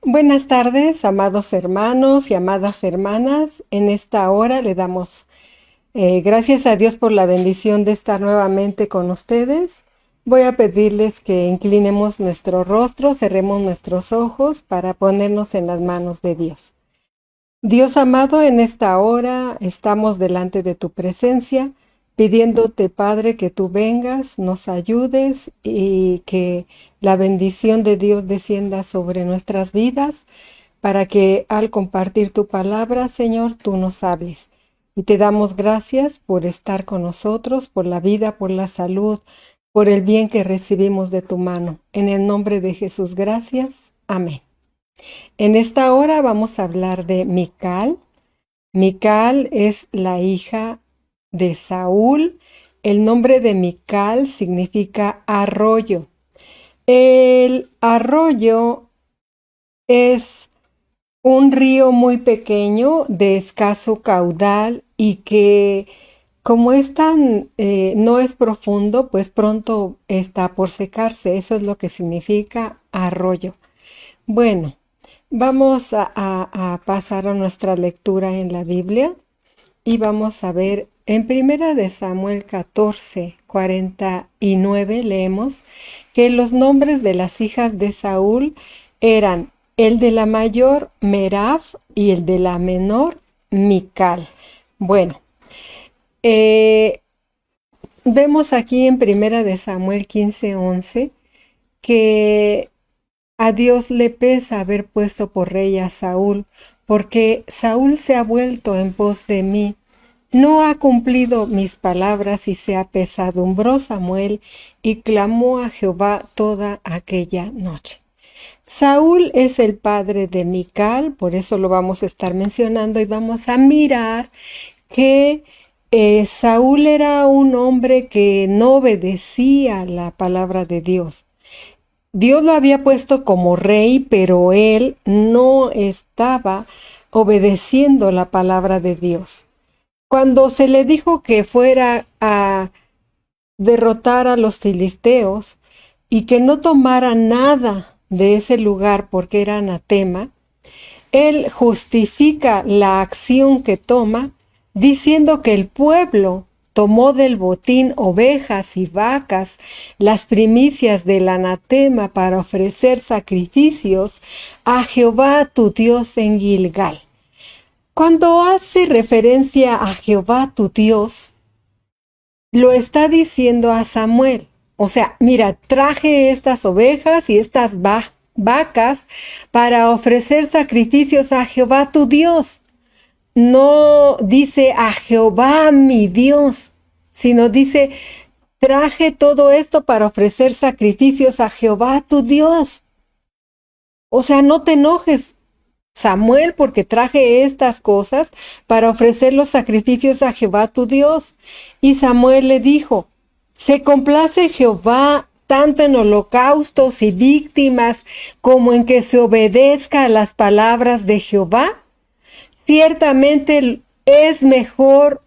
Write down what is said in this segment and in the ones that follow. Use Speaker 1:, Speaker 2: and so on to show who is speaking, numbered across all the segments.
Speaker 1: Buenas tardes, amados hermanos y amadas hermanas. En esta hora le damos gracias a Dios por la bendición de estar nuevamente con ustedes. Voy a pedirles que inclinemos nuestro rostro, cerremos nuestros ojos para ponernos en las manos de Dios. Dios amado, en esta hora estamos delante de tu presencia, pidiéndote, Padre, que tú vengas, nos ayudes y que la bendición de Dios descienda sobre nuestras vidas, para que al compartir tu palabra, Señor, tú nos hables. Y te damos gracias por estar con nosotros, por la vida, por la salud, por el bien que recibimos de tu mano. En el nombre de Jesús, gracias. Amén. En esta hora vamos a hablar de Mical. Mical es la hija de Saúl. El nombre de Mical significa arroyo. El arroyo es un río muy pequeño de escaso caudal y que como no es profundo, pues pronto está por secarse. Eso es lo que significa arroyo. Bueno, vamos a pasar a nuestra lectura en la Biblia y vamos a ver en Primera de Samuel 14:49 leemos que los nombres de las hijas de Saúl eran el de la mayor Merab y el de la menor Mical. Bueno, vemos aquí en Primera de Samuel 15:11 que a Dios le pesa haber puesto por rey a Saúl, porque Saúl se ha vuelto en pos de mí. No ha cumplido mis palabras y se apesadumbró Samuel y clamó a Jehová toda aquella noche. Saúl es el padre de Mical, por eso lo vamos a estar mencionando y vamos a mirar que Saúl era un hombre que no obedecía la palabra de Dios. Dios lo había puesto como rey, pero él no estaba obedeciendo la palabra de Dios. Cuando se le dijo que fuera a derrotar a los filisteos y que no tomara nada de ese lugar porque era anatema, él justifica la acción que toma diciendo que el pueblo tomó del botín ovejas y vacas, las primicias del anatema para ofrecer sacrificios a Jehová tu Dios en Gilgal. Cuando hace referencia a Jehová tu Dios, lo está diciendo a Samuel. O sea, mira, traje estas ovejas y estas vacas para ofrecer sacrificios a Jehová tu Dios. No dice a Jehová mi Dios, sino dice, traje todo esto para ofrecer sacrificios a Jehová tu Dios. O sea, no te enojes, Samuel, porque traje estas cosas para ofrecer los sacrificios a Jehová tu Dios. Y Samuel le dijo, ¿se complace Jehová tanto en holocaustos y víctimas como en que se obedezca a las palabras de Jehová? Ciertamente es mejor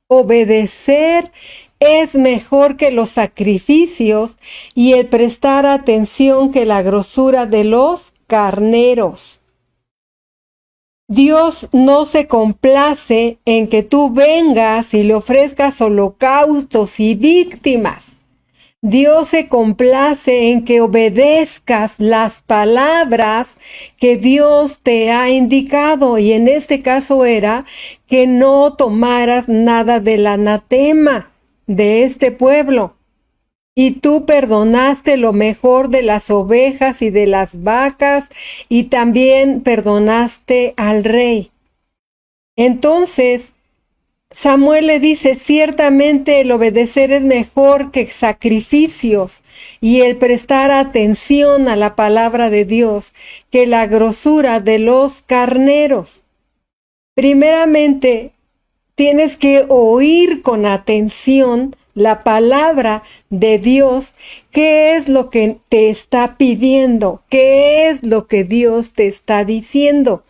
Speaker 1: obedecer, es mejor que los sacrificios y el prestar atención que la grosura de los carneros. Dios no se complace en que tú vengas y le ofrezcas holocaustos y víctimas. Dios se complace en que obedezcas las palabras que Dios te ha indicado, y en este caso era que no tomaras nada del anatema de este pueblo. Y tú perdonaste lo mejor de las ovejas y de las vacas, y también perdonaste al rey. Entonces, Samuel le dice, ciertamente el obedecer es mejor que sacrificios y el prestar atención a la palabra de Dios que la grosura de los carneros. Primeramente, tienes que oír con atención la palabra de Dios. ¿Qué es lo que te está pidiendo? ¿Qué es lo que Dios te está diciendo?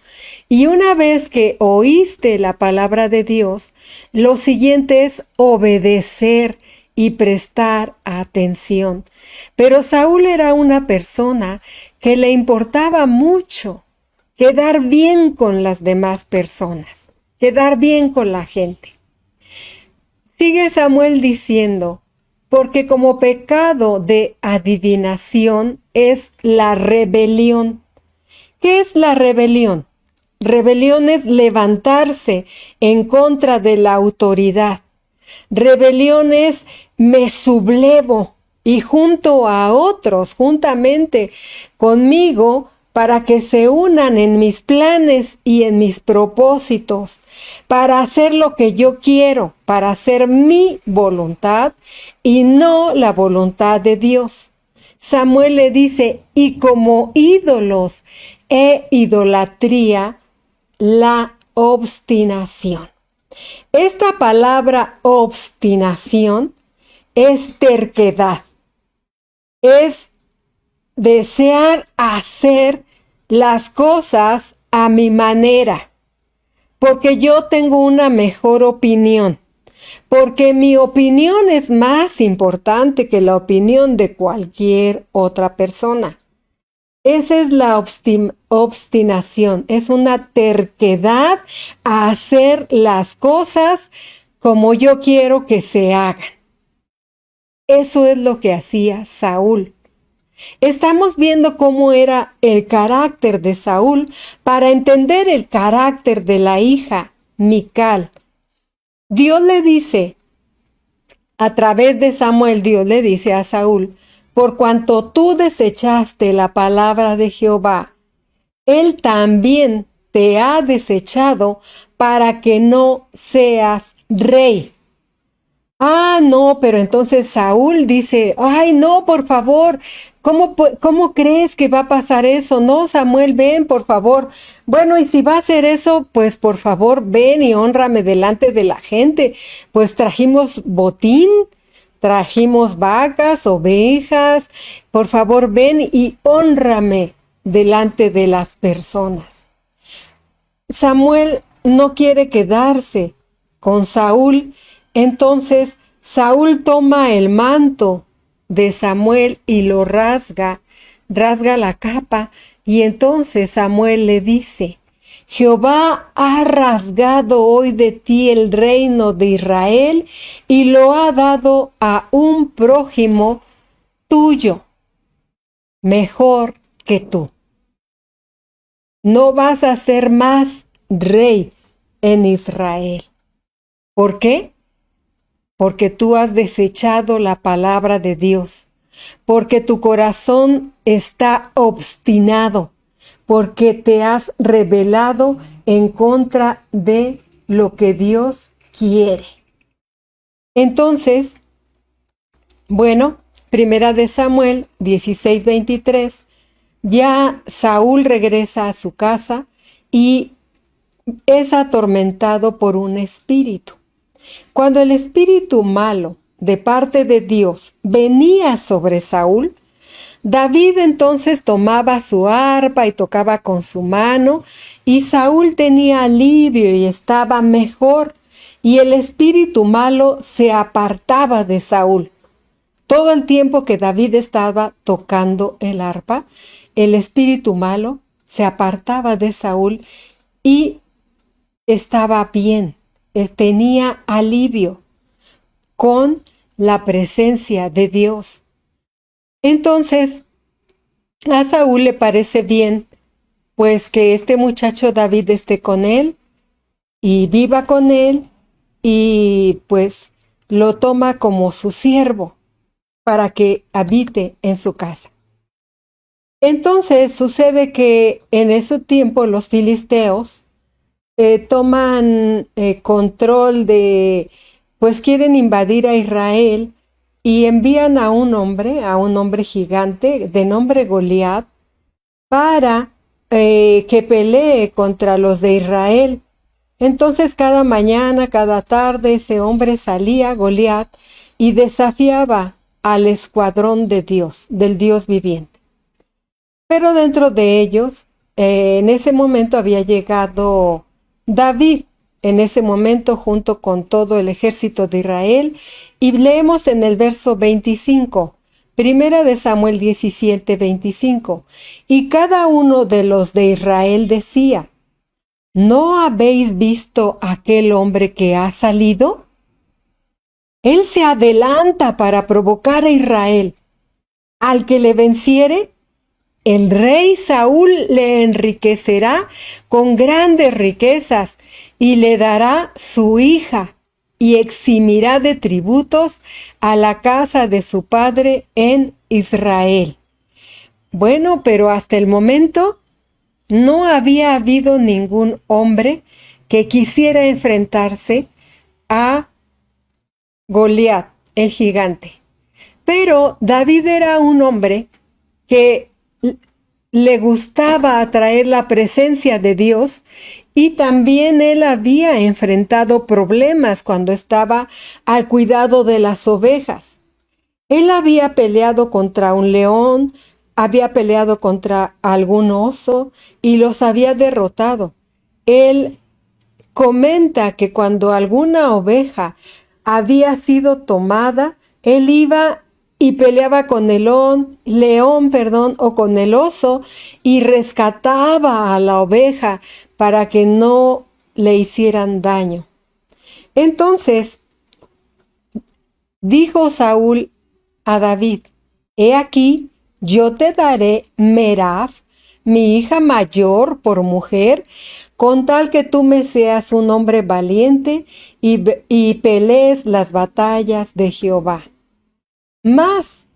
Speaker 1: Y una vez que oíste la palabra de Dios, lo siguiente es obedecer y prestar atención. Pero Saúl era una persona que le importaba mucho quedar bien con las demás personas, quedar bien con la gente. Sigue Samuel diciendo, porque como pecado de adivinación es la rebelión. ¿Qué es la rebelión? Rebelión es levantarse en contra de la autoridad. Rebelión es me sublevo y junto a otros, juntamente conmigo, para que se unan en mis planes y en mis propósitos, para hacer lo que yo quiero, para hacer mi voluntad y no la voluntad de Dios. Samuel le dice, y como ídolos e idolatría, la obstinación. Esta palabra obstinación es terquedad, es desear hacer las cosas a mi manera, porque yo tengo una mejor opinión, porque mi opinión es más importante que la opinión de cualquier otra persona. Esa es la obstinación, es una terquedad a hacer las cosas como yo quiero que se hagan. Eso es lo que hacía Saúl. Estamos viendo cómo era el carácter de Saúl para entender el carácter de la hija Mical. Dios le dice, a través de Samuel, Dios le dice a Saúl, por cuanto tú desechaste la palabra de Jehová, Él también te ha desechado para que no seas rey. Ah, no, pero entonces Saúl dice, ay, no, por favor, ¿cómo crees que va a pasar eso? No, Samuel, ven, por favor. Bueno, y si va a hacer eso, pues por favor, ven y hónrame delante de la gente. Pues trajimos botín, trajimos vacas, ovejas. Por favor, ven y hónrame delante de las personas. Samuel no quiere quedarse con Saúl. Entonces Saúl toma el manto de Samuel y lo rasga la capa, y entonces Samuel le dice, Jehová ha rasgado hoy de ti el reino de Israel y lo ha dado a un prójimo tuyo, mejor que tú. No vas a ser más rey en Israel. ¿Por qué? Porque tú has desechado la palabra de Dios, porque tu corazón está obstinado, porque te has rebelado en contra de lo que Dios quiere. Entonces, bueno, Primera de Samuel 16:23, ya Saúl regresa a su casa y es atormentado por un espíritu. Cuando el espíritu malo de parte de Dios venía sobre Saúl, David entonces tomaba su arpa y tocaba con su mano, y Saúl tenía alivio y estaba mejor, y el espíritu malo se apartaba de Saúl. Todo el tiempo que David estaba tocando el arpa, el espíritu malo se apartaba de Saúl y estaba bien. Tenía alivio con la presencia de Dios. Entonces, a Saúl le parece bien, pues, que este muchacho David esté con él y viva con él, y pues lo toma como su siervo para que habite en su casa. Entonces sucede que en ese tiempo los filisteos toman control de, pues quieren invadir a Israel, y envían a un hombre gigante de nombre Goliat, para que pelee contra los de Israel. Entonces cada mañana, cada tarde, ese hombre salía, Goliat, y desafiaba al escuadrón de Dios, del Dios viviente. Pero dentro de ellos, en ese momento había llegado David, en ese momento junto con todo el ejército de Israel. Y leemos en el verso 25, Primera de Samuel 17, 25. Y cada uno de los de Israel decía: ¿no habéis visto aquel hombre que ha salido? Él se adelanta para provocar a Israel. Al que le venciere, el rey Saúl le enriquecerá con grandes riquezas y le dará su hija y eximirá de tributos a la casa de su padre en Israel. Bueno, pero hasta el momento no había habido ningún hombre que quisiera enfrentarse a Goliat, el gigante. Pero David era un hombre que le gustaba atraer la presencia de Dios, y también él había enfrentado problemas cuando estaba al cuidado de las ovejas. Él había peleado contra un león, había peleado contra algún oso y los había derrotado. Él comenta que cuando alguna oveja había sido tomada, él iba y peleaba con el león, o con el oso, y rescataba a la oveja para que no le hicieran daño. Entonces dijo Saúl a David: he aquí, yo te daré Merab, mi hija mayor, por mujer, con tal que tú me seas un hombre valiente y pelees las batallas de Jehová. Mas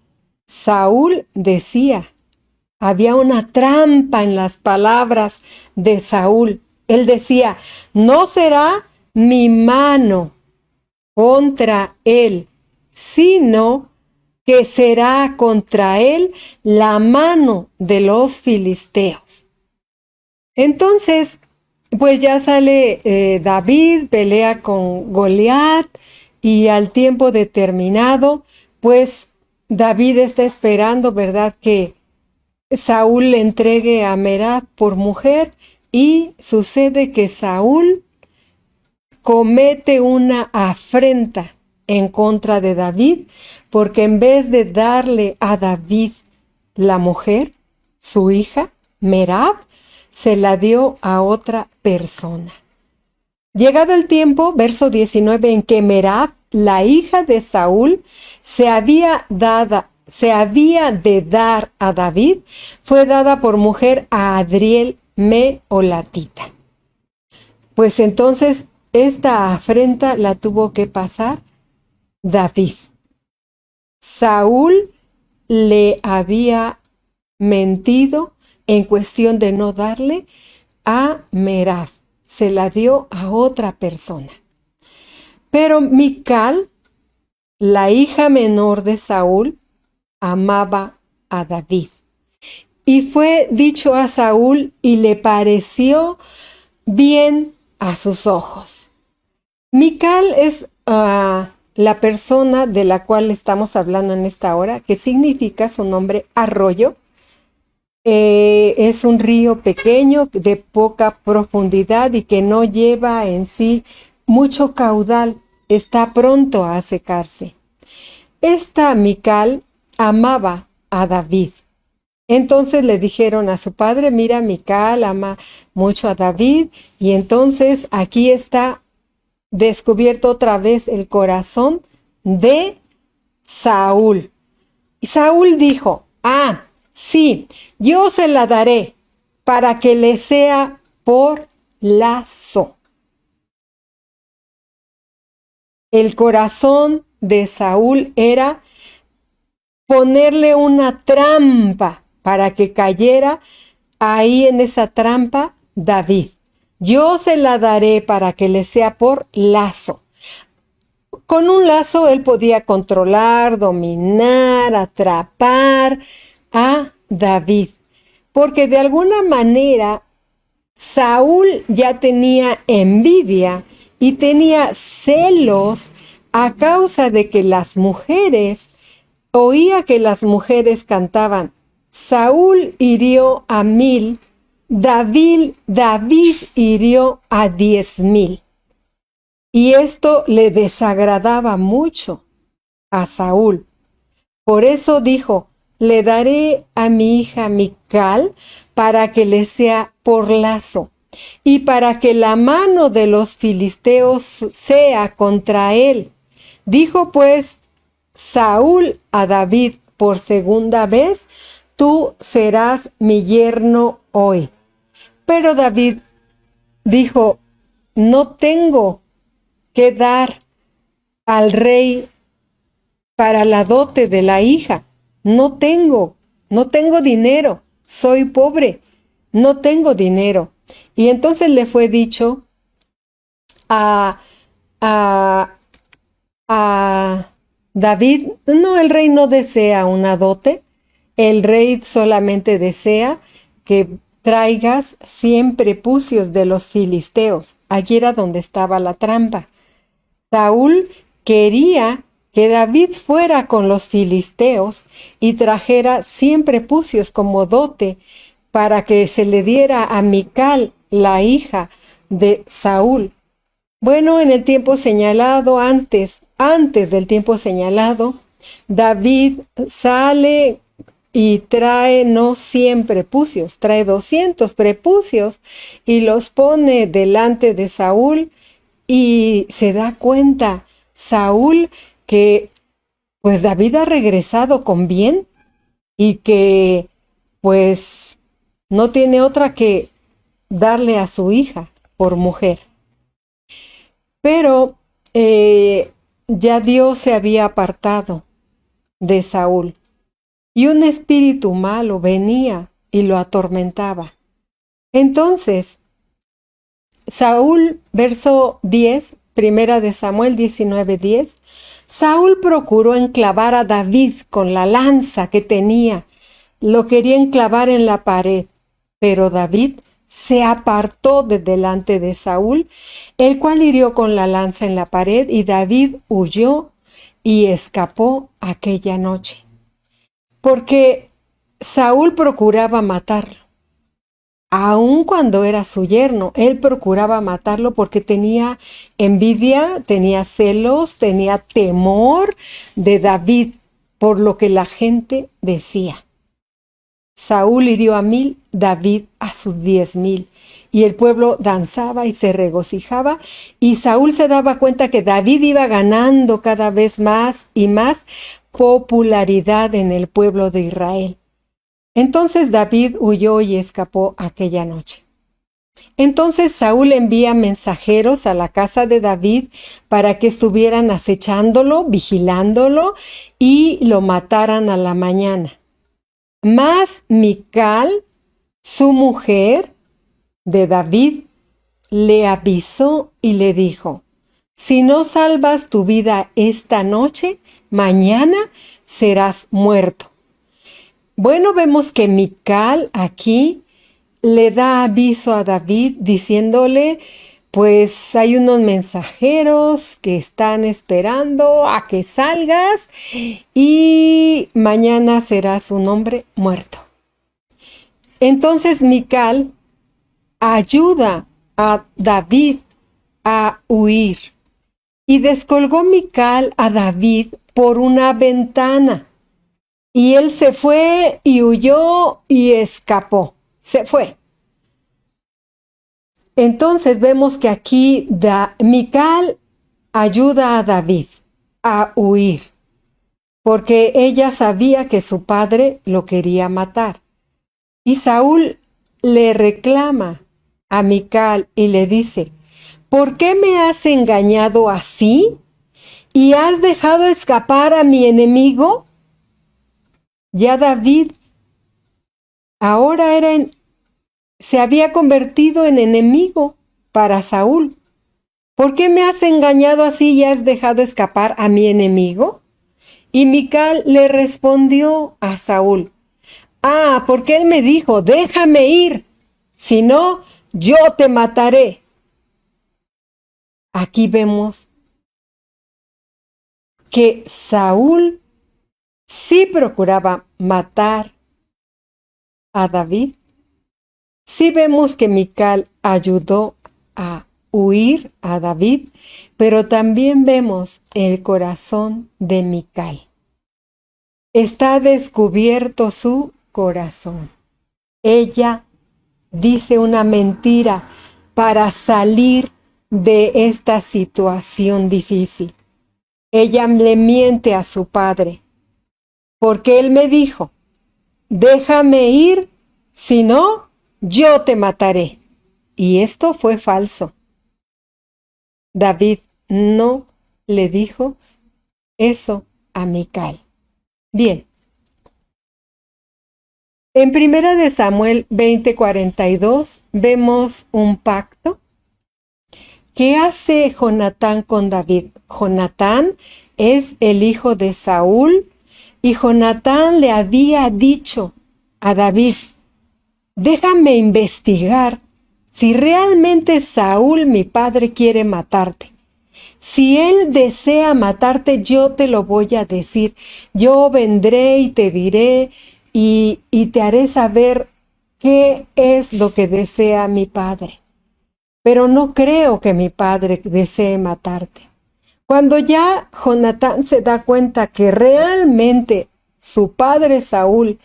Speaker 1: Saúl decía, había una trampa en las palabras de Saúl. Él decía: no será mi mano contra él, sino que será contra él la mano de los filisteos. Entonces, pues ya sale David, pelea con Goliat, y al tiempo determinado, pues David está esperando, ¿verdad?, que Saúl le entregue a Merab por mujer, y sucede que Saúl comete una afrenta en contra de David, porque en vez de darle a David la mujer, su hija, Merab, se la dio a otra persona. Llegado el tiempo, verso 19, en que Merab, la hija de Saúl, se había de dar a David, fue dada por mujer a Adriel Meholatita. Pues entonces esta afrenta la tuvo que pasar David. Saúl le había mentido en cuestión de no darle a Merab, se la dio a otra persona. Pero Mical, la hija menor de Saúl, amaba a David. Y fue dicho a Saúl y le pareció bien a sus ojos. Mical es la persona de la cual estamos hablando en esta hora, que significa su nombre arroyo. Es un río pequeño de poca profundidad y que no lleva en sí mucho caudal, está pronto a secarse. Esta Mical amaba a David. Entonces le dijeron a su padre: mira, Mical ama mucho a David. Y entonces aquí está descubierto otra vez el corazón de Saúl. Y Saúl dijo: sí, yo se la daré para que le sea por lazo. El corazón de Saúl era ponerle una trampa para que cayera ahí en esa trampa David. Yo se la daré para que le sea por lazo. Con un lazo él podía controlar, dominar, atrapar a David, porque de alguna manera Saúl ya tenía envidia y tenía celos a causa de que las mujeres, oía que las mujeres cantaban: Saúl hirió a 1000, David hirió a 10,000. y esto le desagradaba mucho a Saúl. Por eso dijo: le daré a mi hija Mical para que le sea por lazo, y para que la mano de los filisteos sea contra él. Dijo pues Saúl a David por segunda vez: tú serás mi yerno hoy. Pero David dijo: no tengo que dar al rey para la dote de la hija. No tengo dinero. Soy pobre. No tengo dinero. Y entonces le fue dicho a, a, a David: no, el rey no desea una dote. El rey solamente desea que traigas 100 prepucios de los filisteos. Allí era donde estaba la trampa. Saúl quería que David fuera con los filisteos y trajera 100 prepucios como dote para que se le diera a Mical, la hija de Saúl. Bueno, en el tiempo señalado, antes del tiempo señalado, David sale y trae no 100 prepucios, trae 200 prepucios y los pone delante de Saúl. Y se da cuenta Saúl que pues David ha regresado con bien y que pues no tiene otra que darle a su hija por mujer. Pero ya Dios se había apartado de Saúl y un espíritu malo venía y lo atormentaba. Entonces, Saúl, verso 10, primera de Samuel 19:10, Saúl procuró enclavar a David con la lanza que tenía. Lo quería enclavar en la pared, pero David se apartó de delante de Saúl, el cual hirió con la lanza en la pared, y David huyó y escapó aquella noche. Porque Saúl procuraba matarlo. Aun cuando era su yerno, él procuraba matarlo porque tenía envidia, tenía celos, tenía temor de David por lo que la gente decía. Saúl hirió a 1000, David a sus 10,000. Y el pueblo danzaba y se regocijaba. Y Saúl se daba cuenta que David iba ganando cada vez más y más popularidad en el pueblo de Israel. Entonces David huyó y escapó aquella noche. Entonces Saúl envía mensajeros a la casa de David para que estuvieran acechándolo, vigilándolo y lo mataran a la mañana. Mas Mical, su mujer de David, le avisó y le dijo: si no salvas tu vida esta noche, mañana serás muerto. Bueno, vemos que Mical aquí le da aviso a David diciéndole: pues hay unos mensajeros que están esperando a que salgas y mañana serás un hombre muerto. Entonces Mical ayuda a David a huir y descolgó Mical a David por una ventana. Y él se fue y huyó y escapó. Se fue. Entonces vemos que aquí Mical ayuda a David a huir, porque ella sabía que su padre lo quería matar. Y Saúl le reclama a Mical y le dice: ¿por qué me has engañado así? ¿Y has dejado escapar a mi enemigo? Ya David ahora se había convertido en enemigo para Saúl. ¿Por qué me has engañado así y has dejado escapar a mi enemigo? Y Mical le respondió a Saúl: porque él me dijo: déjame ir, si no, yo te mataré. Aquí vemos que Saúl sí procuraba matar a David. Sí vemos que Mical ayudó a huir a David, pero también vemos el corazón de Mical. Está descubierto su corazón. Ella dice una mentira para salir de esta situación difícil. Ella le miente a su padre, porque él me dijo, déjame ir, si no, yo te mataré. Y esto fue falso. David no le dijo eso a Mical. Bien. En 1 de Samuel 20:42 vemos un pacto que hace Jonatán con David. Jonatán es el hijo de Saúl y Jonatán le había dicho a David, déjame investigar si realmente Saúl, mi padre, quiere matarte. Si él desea matarte, yo te lo voy a decir. Yo vendré y te diré y te haré saber qué es lo que desea mi padre. Pero no creo que mi padre desee matarte. Cuando ya Jonatán se da cuenta que realmente su padre Saúl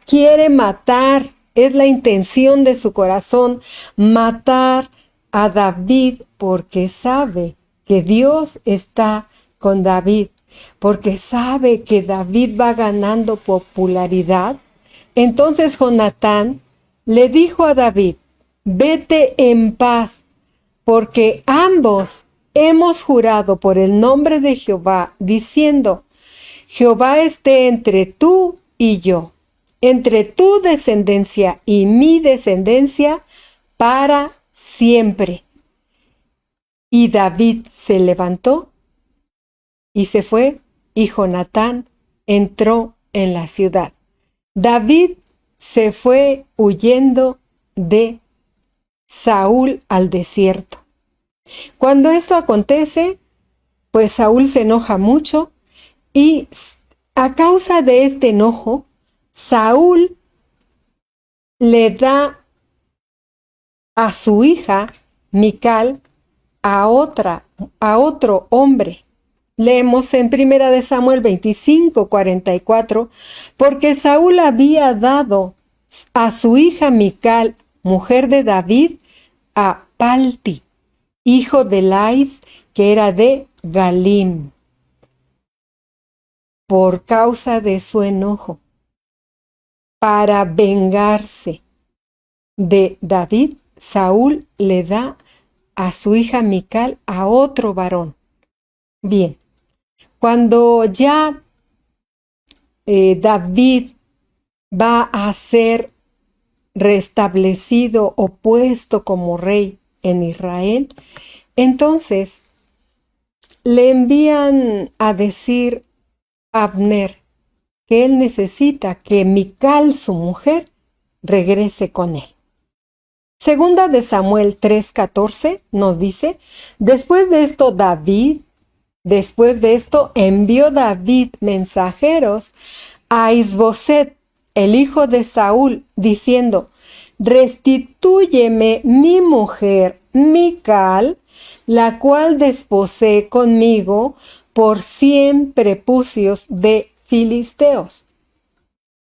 Speaker 1: quiere matar, es la intención de su corazón, matar a David porque sabe que Dios está con David, porque sabe que David va ganando popularidad. Entonces Jonatán le dijo a David, vete en paz, porque ambos hemos jurado por el nombre de Jehová, diciendo, Jehová esté entre tú y yo, entre tu descendencia y mi descendencia, para siempre. Y David se levantó y se fue, y Jonatán entró en la ciudad. David se fue huyendo de Saúl al desierto. Cuando eso acontece, pues Saúl se enoja mucho y a causa de este enojo, Saúl le da a su hija Mical a otro hombre. Leemos en 1 de Samuel 25:44, porque Saúl había dado a su hija Mical, mujer de David, a Palti, hijo de Lais, que era de Galim. Por causa de su enojo, para vengarse de David, Saúl le da a su hija Mical a otro varón. Bien, cuando ya David va a ser restablecido o puesto como rey en Israel, entonces le envían a decir a Abner que él necesita que Mical, su mujer, regrese con él. Segunda de Samuel 3:14 nos dice, después de esto envió David mensajeros a Isboset, el hijo de Saúl, diciendo, restitúyeme mi mujer Mical, la cual desposé conmigo por 100 prepucios de filisteos.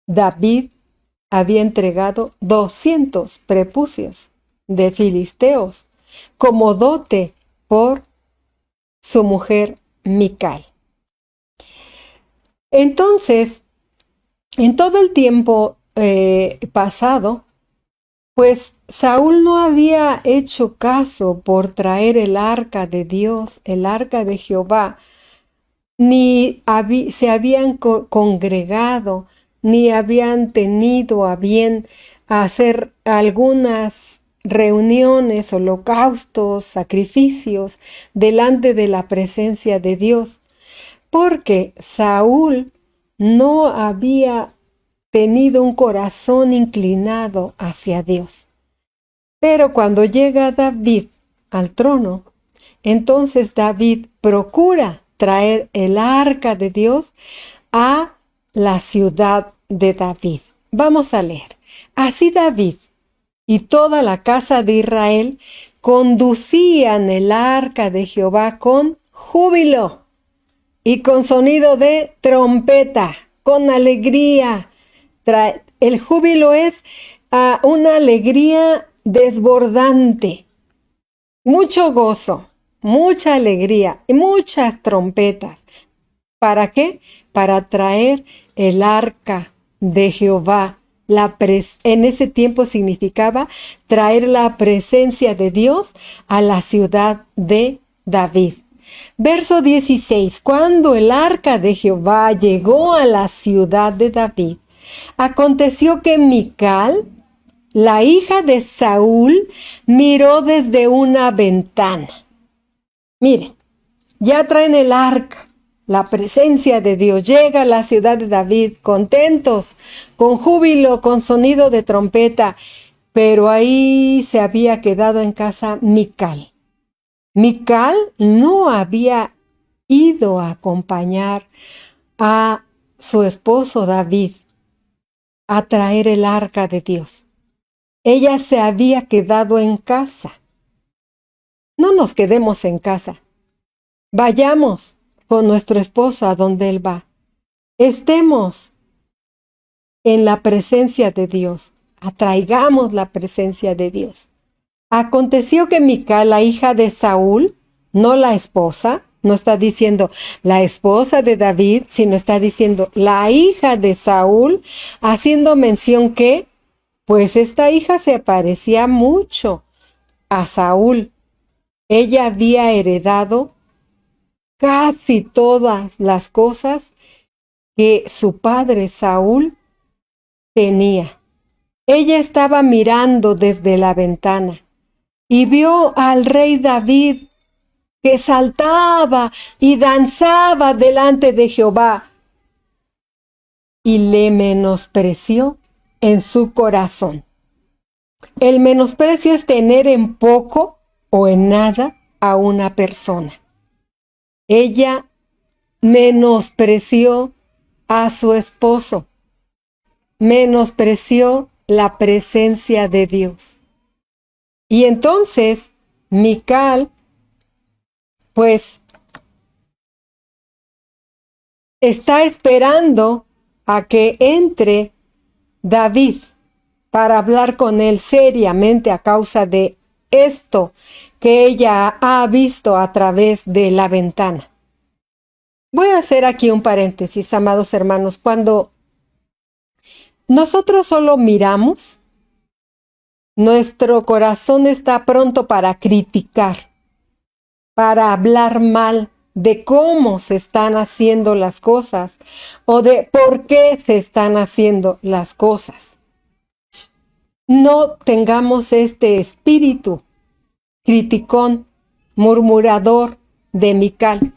Speaker 1: David había entregado 200 prepucios de filisteos como dote por su mujer Mical. Entonces, en todo el tiempo pasado, pues Saúl no había hecho caso por traer el arca de Dios, el arca de Jehová, ni se habían congregado, ni habían tenido a bien hacer algunas reuniones, holocaustos, sacrificios delante de la presencia de Dios, porque Saúl no había tenido un corazón inclinado hacia Dios. Pero cuando llega David al trono, entonces David procura traer el arca de Dios a la ciudad de David. Vamos a leer. Así David y toda la casa de Israel conducían el arca de Jehová con júbilo y con sonido de trompeta, con alegría. El júbilo es una alegría desbordante, mucho gozo, mucha alegría y muchas trompetas. ¿Para qué? Para traer el arca de Jehová. En ese tiempo significaba traer la presencia de Dios a la ciudad de David. Verso 16. Cuando el arca de Jehová llegó a la ciudad de David, aconteció que Mical, la hija de Saúl, miró desde una ventana. Miren, ya traen el arca. La presencia de Dios llega a la ciudad de David, contentos, con júbilo, con sonido de trompeta, pero ahí se había quedado en casa Mical. Mical no había ido a acompañar a su esposo David a traer el arca de Dios. Ella se había quedado en casa. No nos quedemos en casa. Vayamos con nuestro esposo a donde él va. Estemos en la presencia de Dios. Atraigamos la presencia de Dios. Aconteció que Mical, la hija de Saúl, no la esposa, no está diciendo la esposa de David, sino está diciendo la hija de Saúl, haciendo mención que, pues esta hija se parecía mucho a Saúl. Ella había heredado casi todas las cosas que su padre Saúl tenía. Ella estaba mirando desde la ventana y vio al rey David que saltaba y danzaba delante de Jehová y le menospreció en su corazón. El menosprecio es tener en poco o en nada a una persona. Ella menospreció a su esposo, menospreció la presencia de Dios. Y entonces Mical, pues, está esperando a que entre David para hablar con él seriamente a causa de esto que ella ha visto a través de la ventana. Voy a hacer aquí un paréntesis, amados hermanos. Cuando nosotros solo miramos, nuestro corazón está pronto para criticar, para hablar mal de cómo se están haciendo las cosas o de por qué se están haciendo las cosas. No tengamos este espíritu criticón, murmurador de Mical.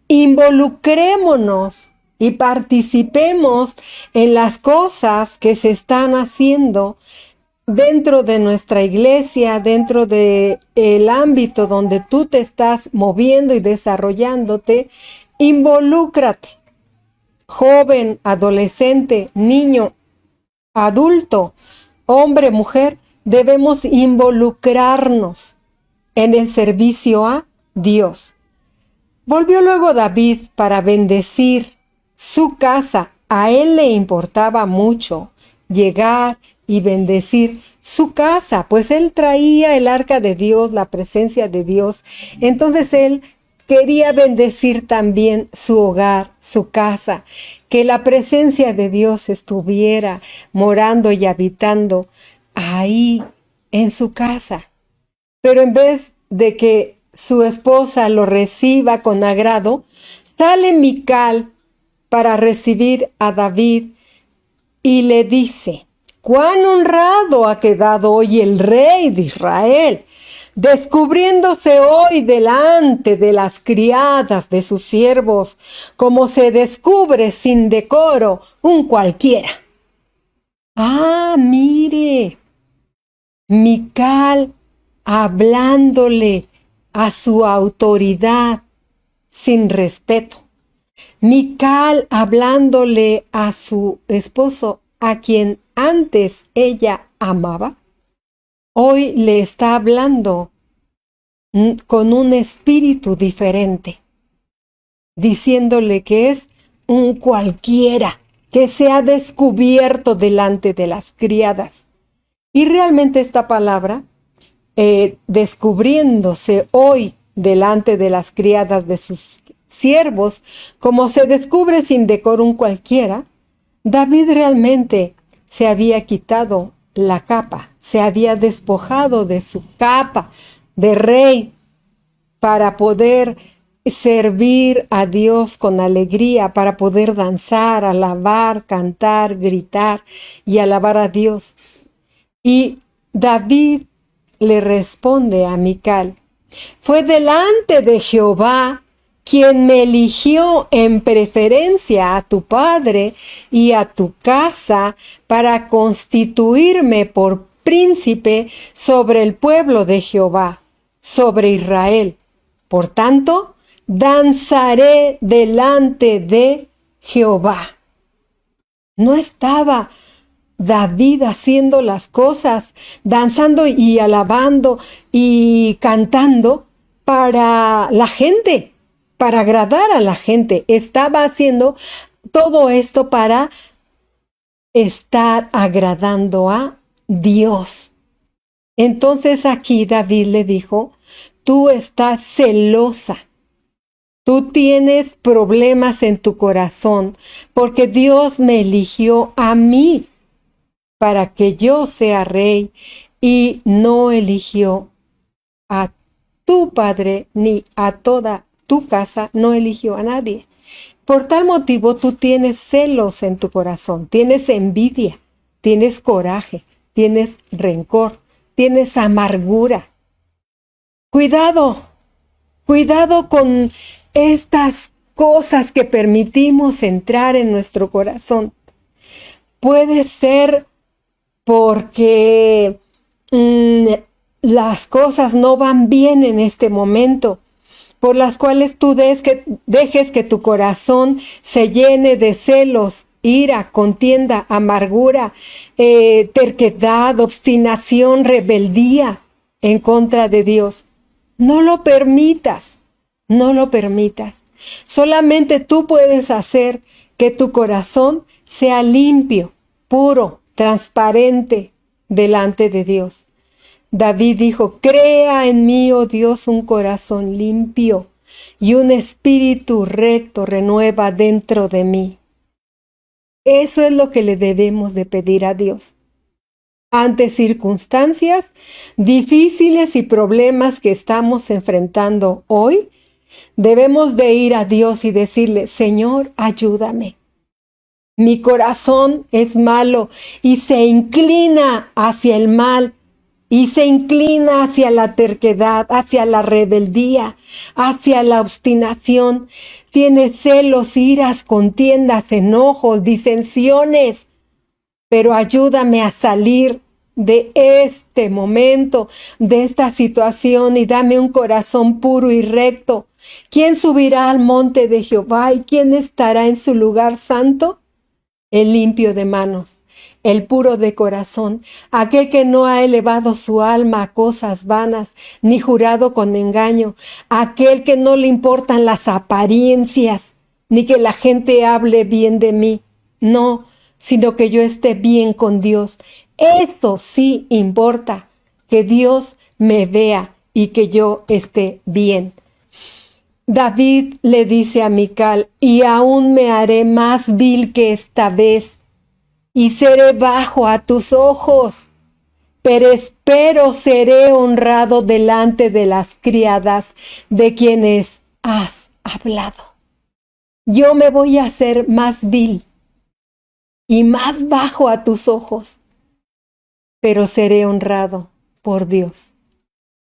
Speaker 1: Involucrémonos y participemos en las cosas que se están haciendo dentro de nuestra iglesia, dentro del ámbito donde tú te estás moviendo y desarrollándote. Involúcrate. Joven, adolescente, niño, adulto, hombre, mujer, debemos involucrarnos en el servicio a Dios. Volvió luego David para bendecir su casa. A él le importaba mucho llegar y bendecir su casa, pues él traía el arca de Dios, la presencia de Dios. Entonces él quería bendecir también su hogar, su casa, que la presencia de Dios estuviera morando y habitando ahí en su casa. Pero en vez de que su esposa lo reciba con agrado, sale Mical para recibir a David y le dice: «Cuán honrado ha quedado hoy el rey de Israel, descubriéndose hoy delante de las criadas de sus siervos, como se descubre sin decoro un cualquiera». Ah, mire, Mical hablándole a su autoridad sin respeto. Mical hablándole a su esposo, a quien antes ella amaba, hoy le está hablando con un espíritu diferente, diciéndole que es un cualquiera, que se ha descubierto delante de las criadas. Y realmente esta palabra, descubriéndose hoy delante de las criadas de sus siervos, como se descubre sin decoro un cualquiera, David realmente se había quitado la capa, se había despojado de su capa de rey para poder servir a Dios con alegría, para poder danzar, alabar, cantar, gritar y alabar a Dios. Y David le responde a Mical: fue delante de Jehová quien me eligió en preferencia a tu padre y a tu casa para constituirme por príncipe sobre el pueblo de Jehová, sobre Israel. Por tanto, danzaré delante de Jehová. No estaba David haciendo las cosas, danzando y alabando y cantando para la gente, para agradar a la gente. Estaba haciendo todo esto para estar agradando a Dios. Entonces aquí David le dijo: tú estás celosa. Tú tienes problemas en tu corazón porque Dios me eligió a mí para que yo sea rey y no eligió a tu padre ni a toda tu casa, no eligió a nadie. Por tal motivo tú tienes celos en tu corazón, tienes envidia, tienes coraje, tienes rencor, tienes amargura. Cuidado, cuidado con estas cosas que permitimos entrar en nuestro corazón. Puede ser porque las cosas no van bien en este momento, por las cuales tú dejes que tu corazón se llene de celos, ira, contienda, amargura, terquedad, obstinación, rebeldía en contra de Dios. No lo permitas, no lo permitas. Solamente tú puedes hacer que tu corazón sea limpio, puro, transparente delante de Dios. David dijo: crea en mí, oh Dios, un corazón limpio y un espíritu recto renueva dentro de mí. Eso es lo que le debemos de pedir a Dios. Ante circunstancias difíciles y problemas que estamos enfrentando hoy, debemos de ir a Dios y decirle: Señor, ayúdame. Mi corazón es malo y se inclina hacia el mal, y se inclina hacia la terquedad, hacia la rebeldía, hacia la obstinación. Tiene celos, iras, contiendas, enojos, disensiones. Pero ayúdame a salir de este momento, de esta situación, y dame un corazón puro y recto. ¿Quién subirá al monte de Jehová y quién estará en su lugar santo? El limpio de manos, el puro de corazón, aquel que no ha elevado su alma a cosas vanas, ni jurado con engaño, aquel que no le importan las apariencias, ni que la gente hable bien de mí. No, sino que yo esté bien con Dios. Eso sí importa, que Dios me vea y que yo esté bien. David le dice a Mical: y aún me haré más vil que esta vez, y seré bajo a tus ojos, pero espero seré honrado delante de las criadas de quienes has hablado. Yo me voy a hacer más vil y más bajo a tus ojos, pero seré honrado por Dios,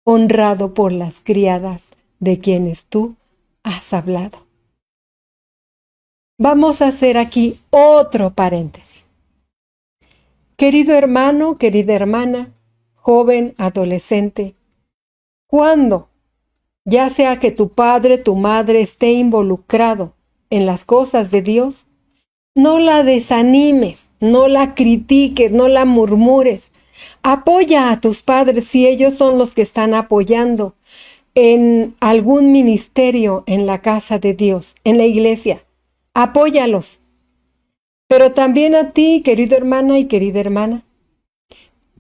Speaker 1: honrado por las criadas de quienes tú has hablado. Vamos a hacer aquí otro paréntesis. Querido hermano, querida hermana, joven, adolescente, cuando ya sea que tu padre, tu madre esté involucrado en las cosas de Dios, no la desanimes, no la critiques, no la murmures. Apoya a tus padres si ellos son los que están apoyando. en algún ministerio en la casa de Dios, en la iglesia. Apóyalos. Pero también a ti, querido hermana y querida hermana.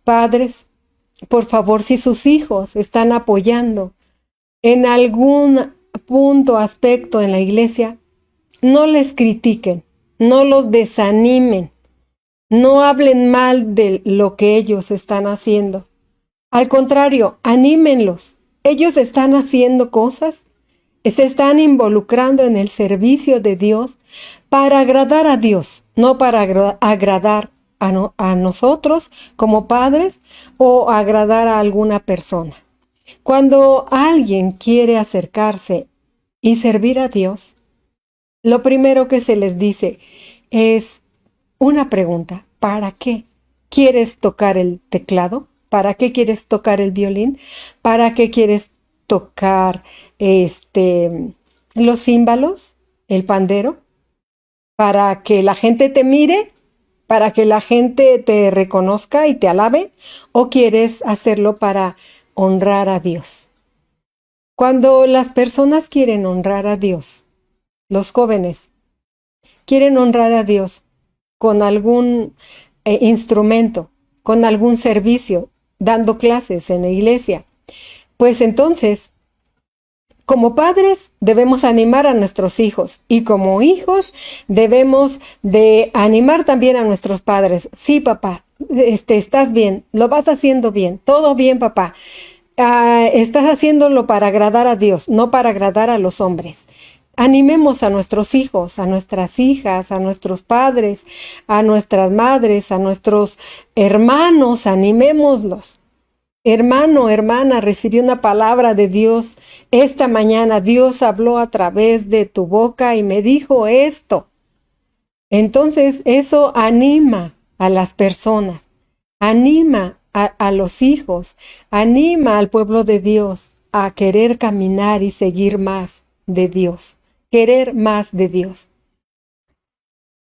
Speaker 1: Padres, por favor, si sus hijos están apoyando en algún punto, aspecto en la iglesia, no les critiquen, no los desanimen, no hablen mal de lo que ellos están haciendo. Al contrario, anímenlos. Ellos están haciendo cosas, se están involucrando en el servicio de Dios para agradar a Dios, no para agradar a nosotros como padres o agradar a alguna persona. Cuando alguien quiere acercarse y servir a Dios, lo primero que se les dice es una pregunta: ¿para qué quieres tocar el teclado? ¿Para qué quieres tocar el violín? ¿Para qué quieres tocar los címbalos, el pandero? ¿Para que la gente te mire? ¿Para que la gente te reconozca y te alabe? ¿O quieres hacerlo para honrar a Dios? Cuando las personas quieren honrar a Dios, los jóvenes quieren honrar a Dios con algún instrumento, con algún servicio, dando clases en la iglesia, pues entonces, como padres debemos animar a nuestros hijos y como hijos debemos de animar también a nuestros padres. Sí, papá, estás bien, lo vas haciendo bien, todo bien, papá. Estás haciéndolo para agradar a Dios, no para agradar a los hombres. Animemos a nuestros hijos, a nuestras hijas, a nuestros padres, a nuestras madres, a nuestros hermanos, animémoslos. Hermano, hermana, recibí una palabra de Dios. Esta mañana Dios habló a través de tu boca y me dijo esto. Entonces eso anima a las personas, anima a los hijos, anima al pueblo de Dios a querer caminar y seguir más de Dios, querer más de Dios.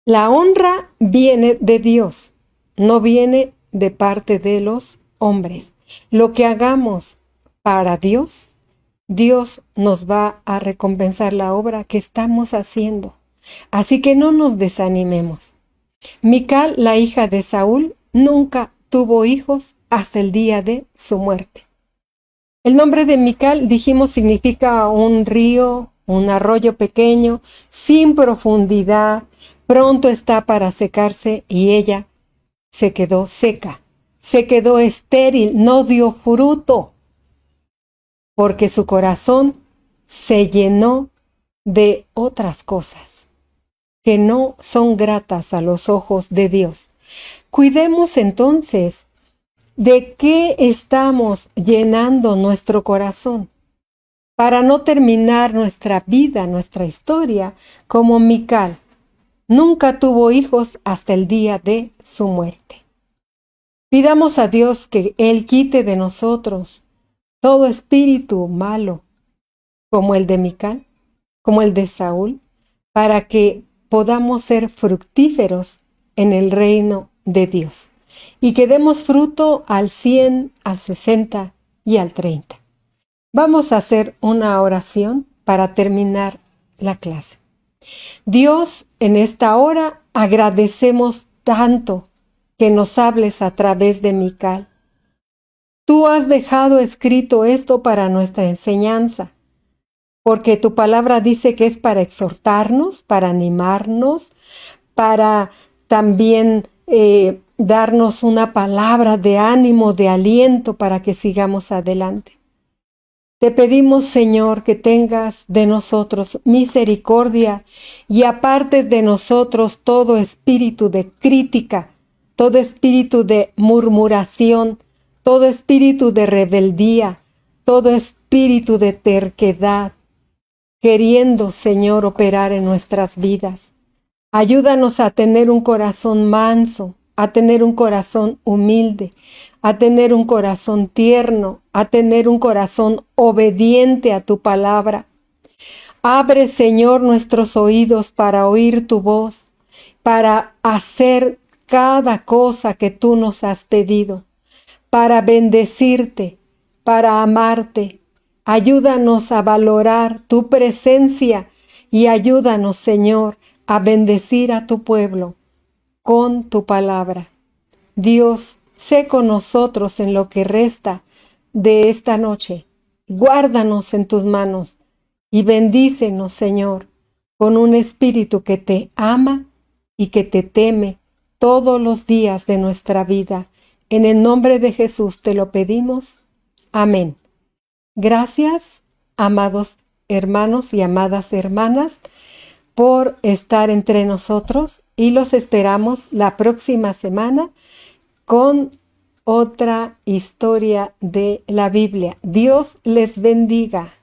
Speaker 1: La honra viene de Dios, no viene de parte de los hombres. Lo que hagamos para Dios, Dios nos va a recompensar la obra que estamos haciendo. Así que no nos desanimemos. Mical, la hija de Saúl, nunca tuvo hijos hasta el día de su muerte. El nombre de Mical, dijimos, significa un río, un arroyo pequeño, sin profundidad, pronto está para secarse, y ella se quedó seca, se quedó estéril, no dio fruto, porque su corazón se llenó de otras cosas que no son gratas a los ojos de Dios. Cuidemos entonces de qué estamos llenando nuestro corazón para no terminar nuestra vida, nuestra historia, como Mical. Nunca tuvo hijos hasta el día de su muerte. Pidamos a Dios que Él quite de nosotros todo espíritu malo, como el de Mical, como el de Saúl, para que podamos ser fructíferos en el reino de Dios y que demos fruto al 100, al 60 y al 30. Vamos a hacer una oración para terminar la clase. Dios, en esta hora agradecemos tanto que nos hables a través de Mical. Tú has dejado escrito esto para nuestra enseñanza, porque tu palabra dice que es para exhortarnos, para animarnos, para también darnos una palabra de ánimo, de aliento para que sigamos adelante. Te pedimos, Señor, que tengas de nosotros misericordia y apartes de nosotros todo espíritu de crítica, todo espíritu de murmuración, todo espíritu de rebeldía, todo espíritu de terquedad, queriendo, Señor, operar en nuestras vidas. Ayúdanos a tener un corazón manso, a tener un corazón humilde, a tener un corazón tierno, a tener un corazón obediente a tu palabra. Abre, Señor, nuestros oídos para oír tu voz, para hacer cada cosa que tú nos has pedido, para bendecirte, para amarte. Ayúdanos a valorar tu presencia y ayúdanos, Señor, a bendecir a tu pueblo con tu palabra. Dios, sé con nosotros en lo que resta de esta noche. Guárdanos en tus manos y bendícenos, Señor, con un espíritu que te ama y que te teme todos los días de nuestra vida. En el nombre de Jesús te lo pedimos. Amén. Gracias, amados hermanos y amadas hermanas, por estar entre nosotros y los esperamos la próxima semana con otra historia de la Biblia. Dios les bendiga.